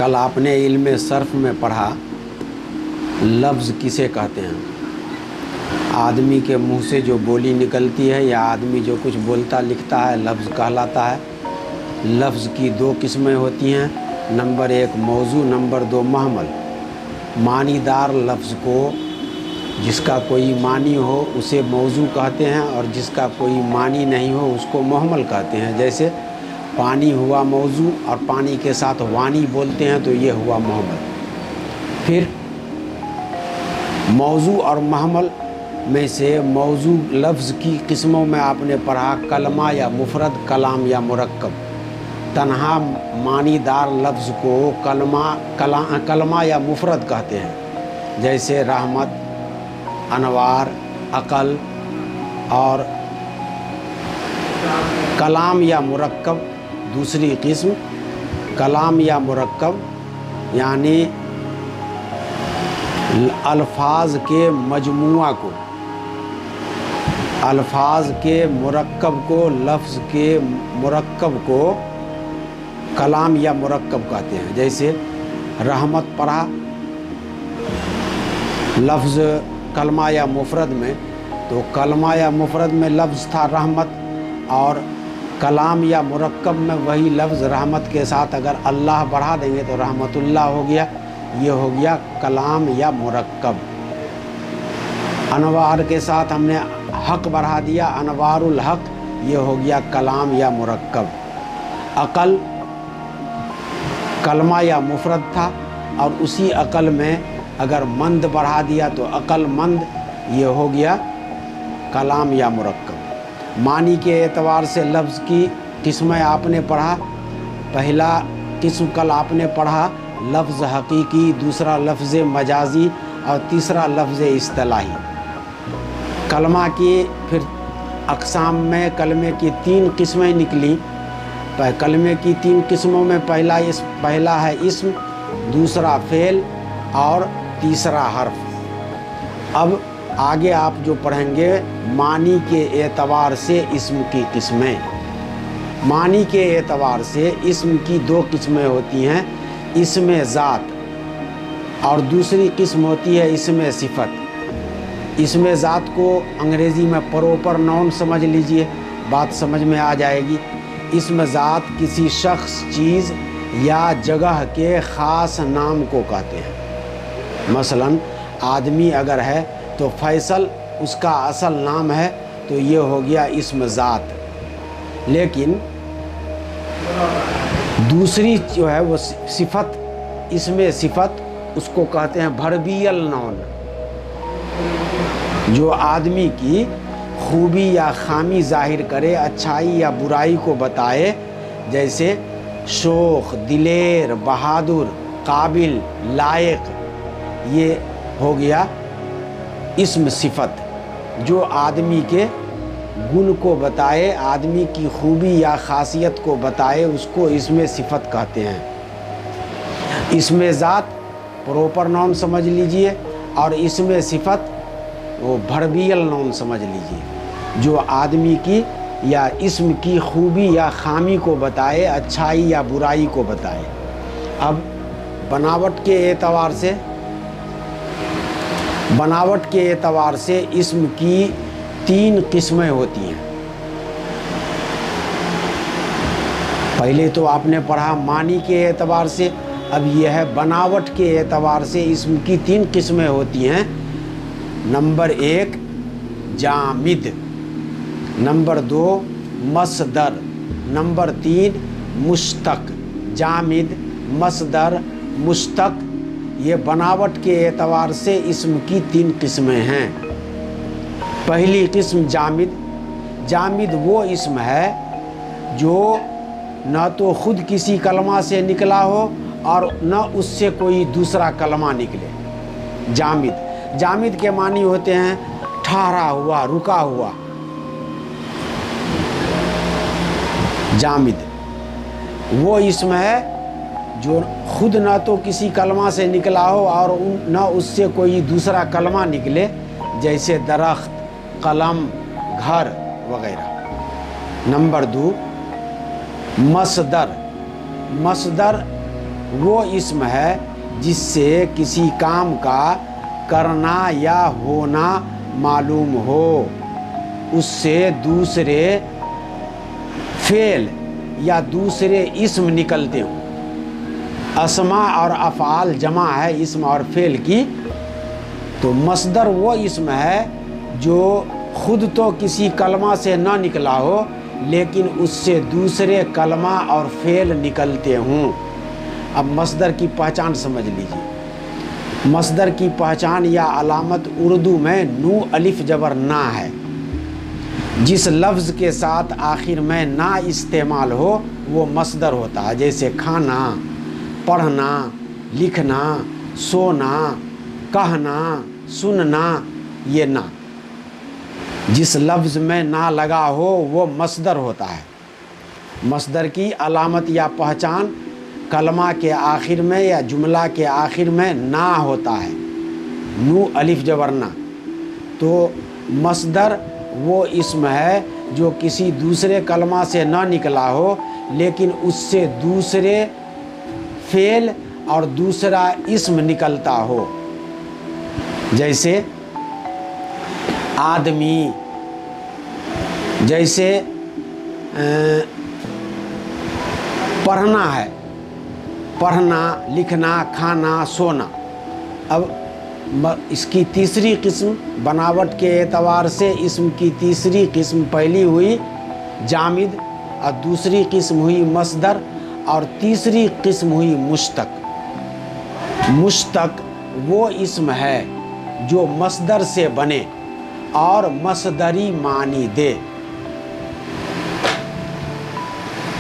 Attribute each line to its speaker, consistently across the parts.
Speaker 1: کل آپ نے علم صرف میں پڑھا لفظ کسے کہتے ہیں؟ آدمی کے منہ سے جو بولی نکلتی ہے یا آدمی جو کچھ بولتا لکھتا ہے لفظ کہلاتا ہے۔ لفظ کی دو قسمیں ہوتی ہیں، نمبر ایک موضوع، نمبر دو محمل۔ معنی دار لفظ کو جس کا کوئی معنی ہو اسے موضوع کہتے ہیں، اور جس کا کوئی معنی نہیں ہو اس کو محمل کہتے ہیں۔ جیسے پانی ہوا موضوع اور پانی کے ساتھ وانی بولتے ہیں تو یہ ہوا محمل۔ پھر موضوع اور محمل میں سے موضوع لفظ کی قسموں میں آپ نے پڑھا کلمہ یا مفرد، کلام یا مرکب۔ تنہا معنی دار لفظ کو کلمہ یا مفرد کہتے ہیں، جیسے رحمت، انوار، عقل۔ اور کلام یا مرکب دوسری قسم، کلام یا مرکب یعنی الفاظ کے مجموعہ کو، الفاظ کے مرکب کو، لفظ کے مرکب کو کلام یا مرکب کہتے ہیں۔ جیسے رحمت پڑھا لفظ کلمہ یا مفرد میں، تو کلمہ یا مفرد میں لفظ تھا رحمت، اور کلام یا مرکب میں وہی لفظ رحمت کے ساتھ اگر اللہ بڑھا دیں گے تو رحمت اللہ ہو گیا، یہ ہو گیا کلام یا مرکب۔ انوار کے ساتھ ہم نے حق بڑھا دیا، انوار الحق، یہ ہو گیا کلام یا مرکب۔ عقل کلمہ یا مفرد تھا، اور اسی عقل میں اگر مند بڑھا دیا تو عقل مند، یہ ہو گیا کلام یا مرکب۔ معنی کے اعتبار سے لفظ کی قسمیں آپ نے پڑھا۔ پہلا قسم کل آپ نے پڑھا لفظ حقیقی، دوسرا لفظ مجازی، اور تیسرا لفظ اصطلاحی۔ کلمہ کی پھر اقسام میں کلمے کی تین قسمیں نکلی۔ کلمے کی تین قسموں میں پہلا ہے اسم، دوسرا فعل، اور تیسرا حرف۔ اب آگے آپ جو پڑھیں گے معنی کے اعتبار سے اسم کی قسمیں۔ معنی کے اعتبار سے اسم کی دو قسمیں ہوتی ہیں، اسم ذات اور دوسری قسم ہوتی ہے اسم صفت۔ اسم ذات کو انگریزی میں پراپر ناؤن سمجھ لیجئے، بات سمجھ میں آ جائے گی۔ اسم ذات کسی شخص، چیز یا جگہ کے خاص نام کو کہتے ہیں۔ مثلا آدمی اگر ہے تو فیصل اس کا اصل نام ہے تو یہ ہو گیا اسم ذات۔ لیکن دوسری جو ہے وہ صفت، اسم صفت، اس کو کہتے ہیں بھربیل ناؤن، جو آدمی کی خوبی یا خامی ظاہر کرے، اچھائی یا برائی کو بتائے، جیسے شوخ، دلیر، بہادر، قابل، لائق، یہ ہو گیا اسم صفت۔ جو آدمی کے گن کو بتائے، آدمی کی خوبی یا خاصیت کو بتائے، اس کو اسم صفت کہتے ہیں۔ اسم ذات پراپر ناؤن سمجھ لیجئے، اور اسم صفت وہ بھربیل ناؤن سمجھ لیجئے، جو آدمی کی یا اسم کی خوبی یا خامی کو بتائے، اچھائی یا برائی کو بتائے۔ اب بناوٹ کے اعتبار سے اسم کی تین قسمیں ہوتی ہیں۔ پہلے تو آپ نے پڑھا معنی کے اعتبار سے، اب یہ ہے بناوٹ کے اعتبار سے اسم کی تین قسمیں ہوتی ہیں۔ نمبر ایک جامد، نمبر دو مصدر، نمبر تین مشتق۔ جامد، مصدر، مشتق، یہ بناوٹ کے اعتبار سے اسم کی تین قسمیں ہیں۔ پہلی قسم جامد۔ جامد وہ اسم ہے جو نہ تو خود کسی کلمہ سے نکلا ہو اور نہ اس سے کوئی دوسرا کلمہ نکلے۔ جامد، جامد کے معنی ہوتے ہیں ٹھہرا ہوا، رکا ہوا۔ جامد وہ اسم ہے جو خود نہ تو کسی کلمہ سے نکلا ہو اور نہ اس سے کوئی دوسرا کلمہ نکلے، جیسے درخت، قلم، گھر وغیرہ۔ نمبر دو مصدر۔ مصدر وہ اسم ہے جس سے کسی کام کا کرنا یا ہونا معلوم ہو، اس سے دوسرے فعل یا دوسرے اسم نکلتے ہوں۔ اسماء اور افعال جمع ہے اسم اور فعل کی، تو مصدر وہ اسم ہے جو خود تو کسی کلمہ سے نہ نکلا ہو لیکن اس سے دوسرے کلمہ اور فعل نکلتے ہوں۔ اب مصدر کی پہچان سمجھ لیجیے۔ مصدر کی پہچان یا علامت اردو میں نو الف جبر نا ہے۔ جس لفظ کے ساتھ آخر میں نا استعمال ہو وہ مصدر ہوتا ہے، جیسے کھانا، پڑھنا، لکھنا، سونا، کہنا، سننا، یہ نا۔ جس لفظ میں نا لگا ہو وہ مصدر ہوتا ہے۔ مصدر کی علامت یا پہچان کلمہ کے آخر میں یا جملہ کے آخر میں نا ہوتا ہے، نو الف جبر نا۔ تو مصدر وہ اسم ہے جو کسی دوسرے کلمہ سے نہ نکلا ہو لیکن اس سے دوسرے فعل اور دوسرا اسم نکلتا ہو، جیسے آدمی، جیسے پڑھنا ہے، پڑھنا، لکھنا، کھانا، سونا۔ اب اس کی تیسری قسم بناوٹ کے اعتبار سے اسم کی تیسری قسم پہلی ہوئی جامد، اور دوسری قسم ہوئی مصدر، اور تیسری قسم ہوئی مشتق۔ مشتق وہ اسم ہے جو مصدر سے بنے اور مصدری معنی دے،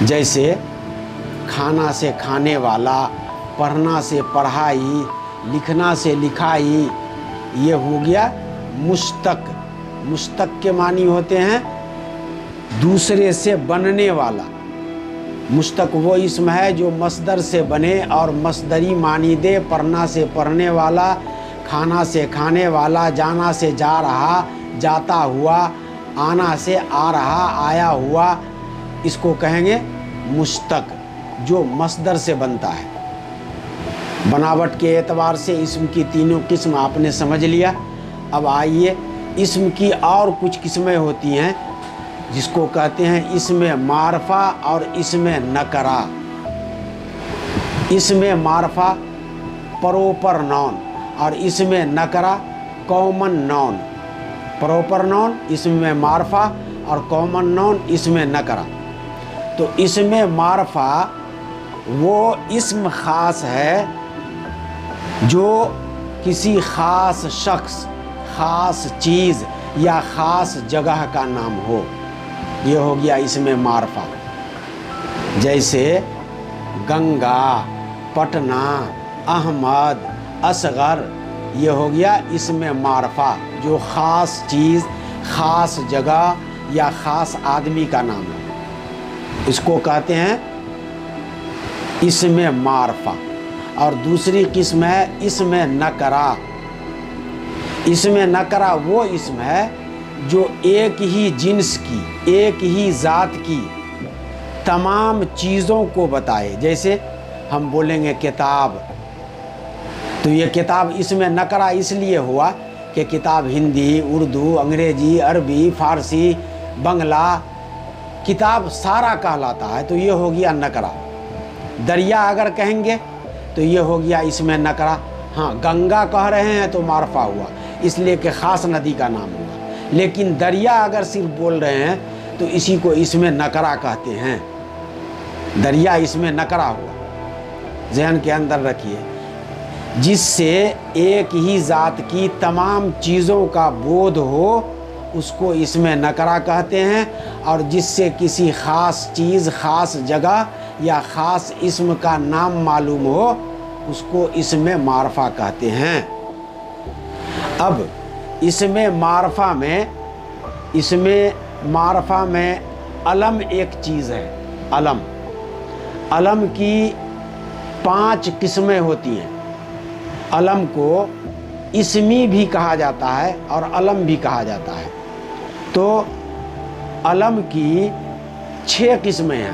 Speaker 1: جیسے کھانا سے کھانے والا، پڑھنا سے پڑھائی، لکھنا سے لکھائی، یہ ہو گیا مشتق۔ مشتق کے معنی ہوتے ہیں دوسرے سے بننے والا۔ مشتق وہ اسم ہے جو مصدر سے بنے اور مصدری معنی دے، پڑھنا سے پڑھنے والا، کھانا سے کھانے والا، جانا سے جا رہا، جاتا ہوا، آنا سے آ رہا، آیا ہوا، اس کو کہیں گے مشتق، جو مصدر سے بنتا ہے۔ بناوٹ کے اعتبار سے اسم کی تینوں قسم آپ نے سمجھ لیا۔ اب آئیے اسم کی اور کچھ قسمیں ہوتی ہیں جس کو کہتے ہیں اسم معرفہ اور اسم نکرہ۔ اسم معرفہ پروپر نون اور اسم نکرہ کامن نون۔ پروپر نون اسم معرفہ اور کامن نون اسم نکرہ۔ تو اسم معرفہ وہ اسم خاص ہے جو کسی خاص شخص، خاص چیز یا خاص جگہ کا نام ہو، یہ ہو گیا اسم معرفہ۔ جیسے گنگا، پٹنہ، احمد، اصغر، یہ ہو گیا اسم معرفہ جو خاص چیز، خاص جگہ یا خاص آدمی کا نام ہے، اس کو کہتے ہیں اسم معرفہ۔ اور دوسری قسم ہے اسم نکرہ۔ اسم نکرہ وہ اسم ہے جو ایک ہی جنس کی، ایک ہی ذات کی تمام چیزوں کو بتائے۔ جیسے ہم بولیں گے کتاب، تو یہ کتاب اسم نکرہ اس لیے ہوا کہ کتاب ہندی، اردو، انگریزی، عربی، فارسی، بنگلہ، کتاب سارا کہلاتا ہے، تو یہ ہو گیا نکرہ۔ دریا اگر کہیں گے تو یہ ہو گیا اسم نکرہ۔ ہاں گنگا کہہ رہے ہیں تو معرفہ ہوا، اس لیے کہ خاص ندی کا نام ہوا۔ لیکن دریا اگر صرف بول رہے ہیں تو اسی کو اسم نکرہ کہتے ہیں۔ دریا اسم نکرہ ہوا، ذہن کے اندر رکھیے۔ جس سے ایک ہی ذات کی تمام چیزوں کا بودھ ہو اس کو اسم نکرہ کہتے ہیں، اور جس سے کسی خاص چیز، خاص جگہ یا خاص اسم کا نام معلوم ہو اس کو اسم معرفہ کہتے ہیں۔ اب اسم معرفہ میں علم ایک چیز ہے۔ علم کی 5 قسمیں ہوتی ہیں۔ علم کو اسمی بھی کہا جاتا ہے اور علم بھی کہا جاتا ہے۔ تو علم کی 6 قسمیں ہیں: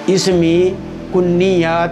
Speaker 1: اسمی، کنیت،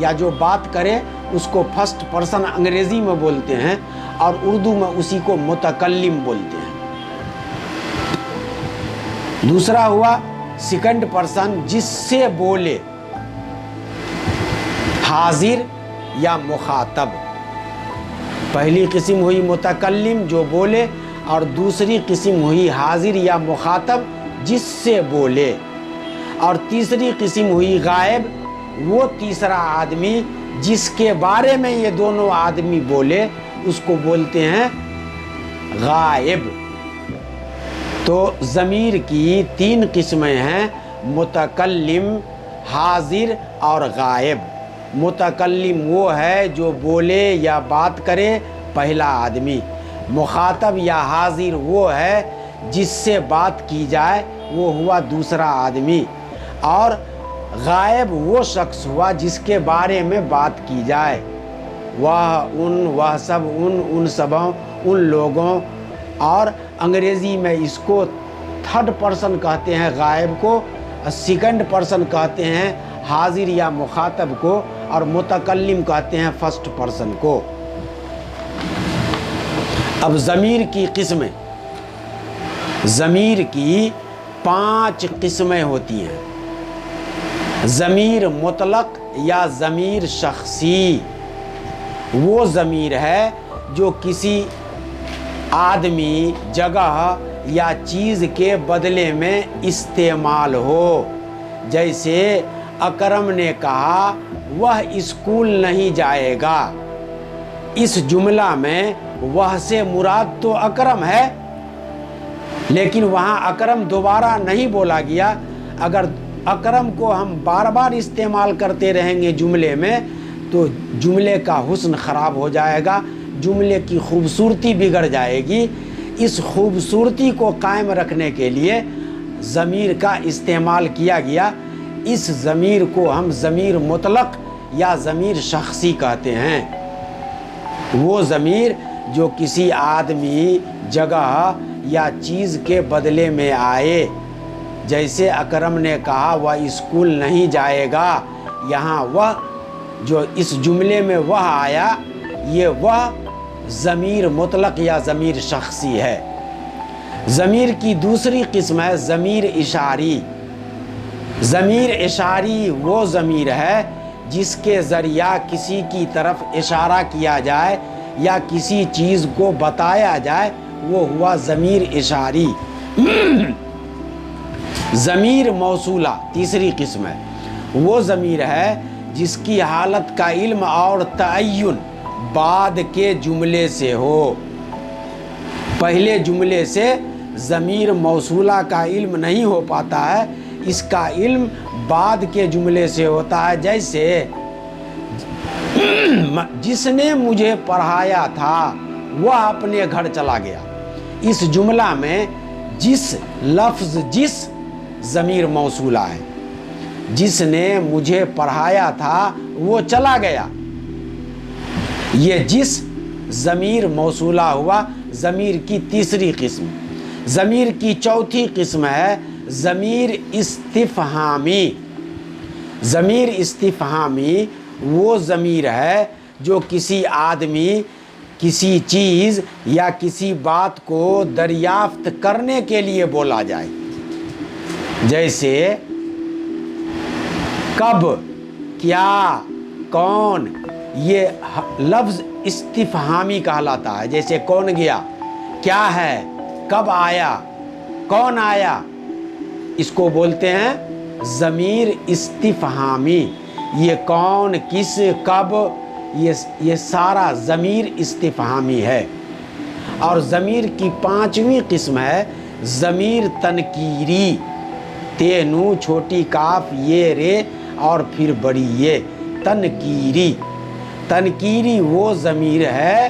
Speaker 1: یا جو بات کرے اس کو فرسٹ پرسن انگریزی میں بولتے ہیں اور اردو میں اسی کو متکلم بولتے ہیں۔ دوسرا ہوا سیکنڈ پرسن جس سے بولے، حاضر یا مخاطب۔ پہلی قسم ہوئی متکلم جو بولے، اور دوسری قسم ہوئی حاضر یا مخاطب جس سے بولے، اور تیسری قسم ہوئی غائب، وہ تیسرا آدمی جس کے بارے میں یہ دونوں آدمی بولے اس کو بولتے ہیں غائب۔ تو ضمیر کی تین قسمیں ہیں، متکلم، حاضر اور غائب۔ متکلم وہ ہے جو بولے یا بات کرے، پہلا آدمی۔ مخاطب یا حاضر وہ ہے جس سے بات کی جائے، وہ ہوا دوسرا آدمی۔ اور غائب وہ شخص ہوا جس کے بارے میں بات کی جائے، وہ سب ان سبوں، ان لوگوں۔ اور انگریزی میں اس کو تھرڈ پرسن کہتے ہیں غائب کو، سیکنڈ پرسن کہتے ہیں حاضر یا مخاطب کو، اور متکلم کہتے ہیں فرسٹ پرسن کو۔ اب ضمیر کی قسمیں، ضمیر کی 5 قسمیں ہوتی ہیں۔ ضمیر مطلق یا ضمیر شخصی وہ ضمیر ہے جو کسی آدمی، جگہ یا چیز کے بدلے میں استعمال ہو۔ جیسے اکرم نے کہا وہ اسکول نہیں جائے گا، اس جملہ میں وہ سے مراد تو اکرم ہے، لیکن وہاں اکرم دوبارہ نہیں بولا گیا۔ اگر اکرم کو ہم بار بار استعمال کرتے رہیں گے جملے میں تو جملے کا حسن خراب ہو جائے گا، جملے کی خوبصورتی بگڑ جائے گی۔ اس خوبصورتی کو قائم رکھنے کے لیے ضمیر کا استعمال کیا گیا۔ اس ضمیر کو ہم ضمیر مطلق یا ضمیر شخصی کہتے ہیں۔ وہ ضمیر جو کسی آدمی، جگہ یا چیز کے بدلے میں آئے۔ جیسے اکرم نے کہا وہ اسکول نہیں جائے گا، یہاں وہ جو اس جملے میں وہ آیا، یہ وہ ضمیر مطلق یا ضمیر شخصی ہے۔ ضمیر کی دوسری قسم ہے ضمیر اشاری۔ ضمیر اشاری وہ ضمیر ہے جس کے ذریعہ کسی کی طرف اشارہ کیا جائے یا کسی چیز کو بتایا جائے، وہ ہوا ضمیر اشاری۔ ضمیر موصولہ تیسری قسم ہے، وہ ضمیر ہے جس کی حالت کا علم اور تعین بعد کے جملے سے ہو۔ پہلے جملے سے ضمیر موصولہ کا علم نہیں ہو پاتا ہے، اس کا علم بعد کے جملے سے ہوتا ہے۔ جیسے جس نے مجھے پڑھایا تھا وہ اپنے گھر چلا گیا، اس جملہ میں جس لفظ جس ضمیر موصولہ ہے۔ جس نے مجھے پڑھایا تھا وہ چلا گیا، یہ جس ضمیر موصولہ ہوا۔ ضمیر کی تیسری قسم۔ ضمیر کی چوتھی قسم ہے ضمیر استفہامی۔ ضمیر استفہامی وہ ضمیر ہے جو کسی آدمی، کسی چیز یا کسی بات کو دریافت کرنے کے لیے بولا جائے۔ جیسے کب، کیا، کون، یہ لفظ استفہامی کہلاتا ہے۔ جیسے کون گیا، کیا ہے، کب آیا، کون آیا، اس کو بولتے ہیں ضمیر استفہامی۔ یہ کون، کس، کب، یہ سارا ضمیر استفہامی ہے۔ اور ضمیر کی 5ویں قسم ہے ضمیر تنکیری۔ تے نو چھوٹی کاف یہ رے اور پھر بڑی یہ، تنکیری۔ تنکیری وہ ضمیر ہے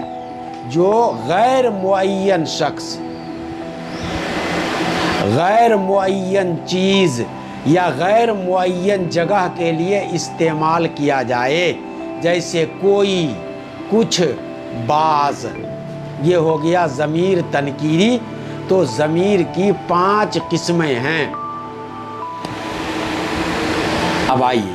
Speaker 1: جو غیر معین شخص، غیر معین چیز یا غیر معین جگہ کے لیے استعمال کیا جائے۔ جیسے کوئی، کچھ، بعض، یہ ہو گیا ضمیر تنکیری۔ تو ضمیر کی 5 قسمیں ہیں۔ اب آئیے